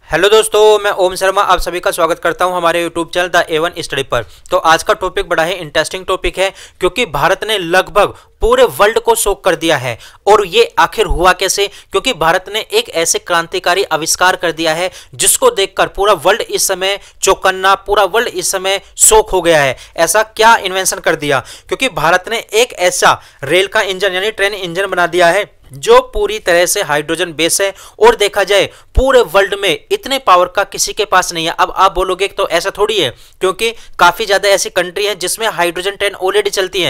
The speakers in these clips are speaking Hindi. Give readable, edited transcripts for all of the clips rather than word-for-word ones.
हेलो दोस्तों, मैं ओम शर्मा आप सभी का स्वागत करता हूं हमारे YouTube channel the A1 study पर। तो आज का टॉपिक बड़ा ही इंटरेस्टिंग टॉपिक है क्योंकि भारत ने लगभग पूरे वर्ल्ड को शॉक कर दिया है। और ये आखिर हुआ कैसे? क्योंकि भारत ने एक ऐसे क्रांतिकारी आविष्कार कर दिया है जिसको देखकर पूरा वर्ल्ड इस समय चौकन्ना, पूरा वर्ल्ड इस समय शॉक हो गया है। ऐसा क्या इन्वेंशन कर दिया? क्योंकि भारत ने एक ऐसा रेल का इंजन यानी ट्रेन इंजन बना दिया है जो पूरी तरह से हाइड्रोजन बेस है। और देखा जाए पूरे वर्ल्ड में इतने पावर का किसी के पास नहीं है। अब आप बोलोगे तो ऐसा थोड़ी है, क्योंकि काफी ज्यादा ऐसी कंट्री हैं जिसमें हाइड्रोजन ट्रेन ऑलरेडी चलती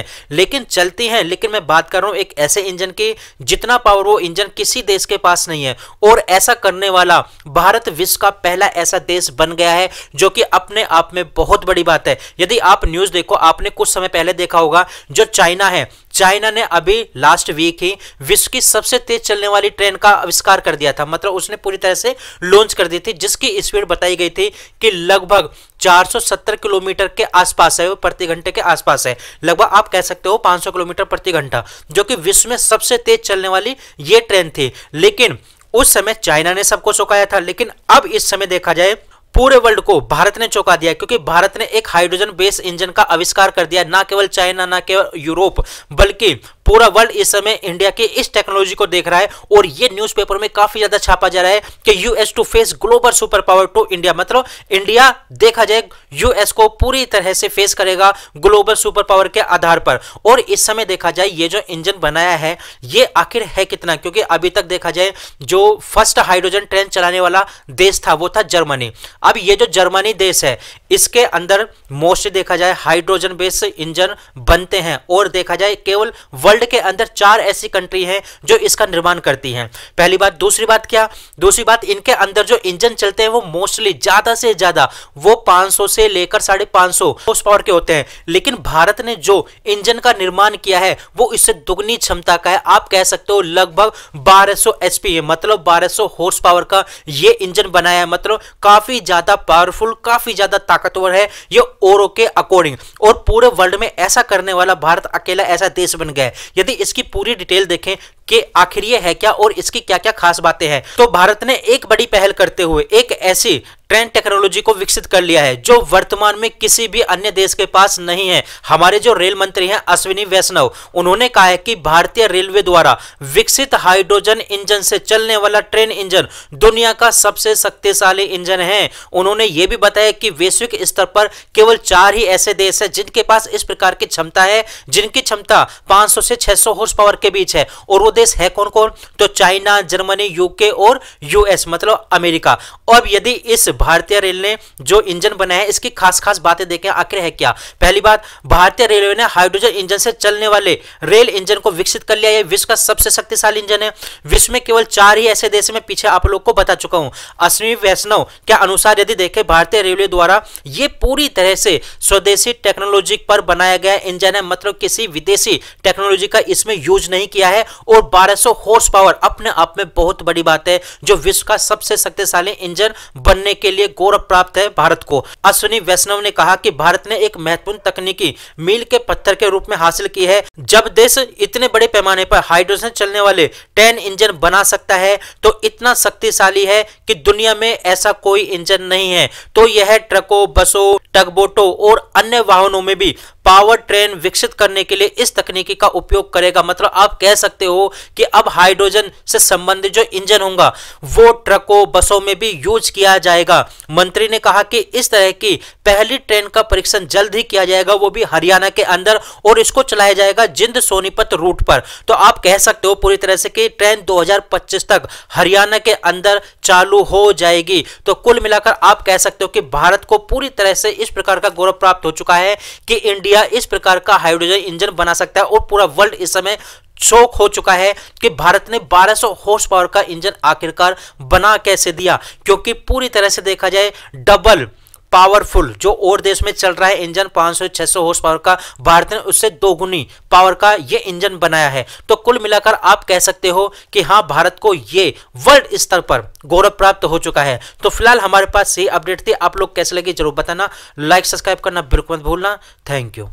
हैं, लेकिन मैं बात कर रहा हूं एक ऐसे इंजन की जितना पावर वो इंजन किसी देश के पास नहीं है। और ऐसा करने वाला भारत विश्व का पहला ऐसा देश बन गया है, जो कि अपने आप में बहुत बड़ी बात है। यदि आप न्यूज देखो, आपने कुछ समय पहले देखा होगा, जो चाइना है, चाइना ने अभी लास्ट वीक ही विश्व की सबसे तेज चलने वाली ट्रेन का आविष्कार कर दिया था। मतलब उसने पूरी तरह से लॉन्च कर दी थी, जिसकी स्पीड बताई गई थी कि लगभग 470 किलोमीटर के आसपास है, वो प्रति घंटे के आसपास है। लगभग आप कह सकते हो 500 किलोमीटर प्रति घंटा, जो कि विश्व में सबसे तेज चलने वाली ये ट्रेन थी। लेकिन उस समय चाइना ने सबको चौंकाया था। लेकिन अब इस समय देखा जाए पूरे वर्ल्ड को भारत ने चौंका दिया, क्योंकि भारत ने एक हाइड्रोजन बेस इंजन का आविष्कार कर दिया। ना केवल चाइना, ना केवल यूरोप, बल्कि पूरा वर्ल्ड इस समय इंडिया के इस टेक्नोलॉजी को देख रहा है। और ये न्यूज़पेपर में काफी ज्यादा छापा जा रहा है कि US to face global superpower to India. मतलब इंडिया देखा जाए यूएस को पूरी तरह से फेस करेगा ग्लोबल सुपर पावर के आधार पर। और इस समय देखा जाए ये जो इंजन बनाया है ये आखिर है कितना, क्योंकि अभी तक देखा जाए जो फर्स्ट हाइड्रोजन ट्रेन चलाने वाला देश था वो था जर्मनी। अब ये जो जर्मनी देश है इसके अंदर मोस्टली देखा जाए हाइड्रोजन बेस इंजन बनते हैं। और देखा जाए केवल वर्ल्ड के अंदर 4 ऐसी कंट्री हैं जो इसका निर्माण करती हैं। पहली बात। दूसरी बात क्या? दूसरी बात, इनके अंदर जो इंजन चलते हैं वो मोस्टली ज्यादा से ज्यादा वो 500 से लेकर 550 हॉर्स पावर के होते हैं। लेकिन भारत ने जो इंजन का निर्माण किया है वो इससे दुगनी क्षमता का है। आप कह सकते हो लगभग 1200 एचपी है, मतलब 1200 हॉर्स पावर का ये इंजन बनाया है। मतलब काफी ज्यादा पावरफुल, काफी ज्यादा ताकतवर है ये औरों के अकॉर्डिंग। और पूरे वर्ल्ड में ऐसा करने वाला भारत अकेला ऐसा देश बन गया है। यदि इसकी पूरी डिटेल देखें कि आखिर ये है क्या और इसकी क्या क्या खास बातें हैं, तो भारत ने एक बड़ी पहल करते हुए एक ऐसी ट्रेन टेक्नोलॉजी को विकसित कर लिया है जो वर्तमान में किसी भी अन्य देश के पास नहीं है। हमारे जो रेल मंत्री हैं अश्विनी वैष्णव, उन्होंने कहा है कि भारतीय रेलवे द्वारा विकसित हाइड्रोजन इंजन से चलने वाला ट्रेन इंजन दुनिया का सबसे शक्तिशाली इंजन है। उन्होंने यह भी बताया कि वैश्विक स्तर पर केवल 4 ही ऐसे देश हैं जिनके पास इस प्रकार की क्षमता है, जिनकी क्षमता 500 से 600 हॉर्स पावर के बीच है। और वो देश है कौन कौन? तो चाइना, जर्मनी, यूके और यूएस, मतलब अमेरिका। और यदि इस भारतीय रेल ने जो इंजन बनाया है इसकी खास खास बातें देखें आखिर है क्या। पहली बात, भारतीय रेलवे ने हाइड्रोजन इंजन से चलने वाले रेल इंजन को विकसित कर लिया है। विश्व का सबसे शक्तिशाली इंजन है। विश्व में केवल 4 ही ऐसे देश में, पीछे आप लोग को बता चुका हूं। अश्विनी वैष्णव के अनुसार यदि देखें भारतीय रेलवे द्वारा यह पूरी तरह से स्वदेशी टेक्नोलॉजी पर बनाया गया इंजन है, मतलब किसी विदेशी टेक्नोलॉजी का इसमें यूज नहीं किया है। और 1200 हॉर्स पावर अपने आप में बहुत बड़ी बात है, जो विश्व का सबसे शक्तिशाली इंजन बनने के लिए गौरव प्राप्त है भारत को। अश्विनी वैष्णव ने कहा कि भारत ने एक महत्वपूर्ण तकनीकी मील के पत्थर के रूप में हासिल की है। जब देश इतने बड़े पैमाने पर हाइड्रोजन चलने वाले ट्रेन इंजन बना सकता है तो इतना शक्तिशाली है कि दुनिया में ऐसा कोई इंजन नहीं है। तो यह ट्रकों, बसों, टगबोटों और अन्य वाहनों में भी पावर ट्रेन विकसित करने के लिए इस तकनीकी का उपयोग करेगा। मतलब आप कह सकते हो कि अब हाइड्रोजन से संबंधित जो इंजन होगा वो ट्रकों, बसों में भी यूज किया जाएगा। मंत्री ने कहा कि इस तरह की पहली ट्रेन का परीक्षण जल्द ही किया जाएगा, वो भी हरियाणा के अंदर, और इसको चलाया जाएगा जिंद सोनीपत रूट पर। तो आप कह सकते हो पूरी तरह से कि ट्रेन 2025 तक हरियाणा के अंदर चालू हो जाएगी। तो कुल मिलाकर आप कह सकते हो कि भारत को पूरी तरह से इस प्रकार का गौरव प्राप्त हो चुका है कि इंडिया इस प्रकार का हाइड्रोजन इंजन बना सकता है। और पूरा वर्ल्ड इस समय शौक हो चुका है कि भारत ने 1200 हॉर्स पावर का इंजन आखिरकार बना कैसे दिया, क्योंकि पूरी तरह से देखा जाए डबल पावरफुल जो और देश में चल रहा है इंजन 500-600 हॉर्स पावर का, भारत ने उससे दोगुनी पावर का ये इंजन बनाया है। तो कुल मिलाकर आप कह सकते हो कि हाँ, भारत को ये वर्ल्ड स्तर पर गौरव प्राप्त हो चुका है। तो फिलहाल हमारे पास ये अपडेट थी। आप लोग कैसे लगी जरूर बताना। लाइक सब्सक्राइब करना बिल्कुल मत भूलना। Thank you.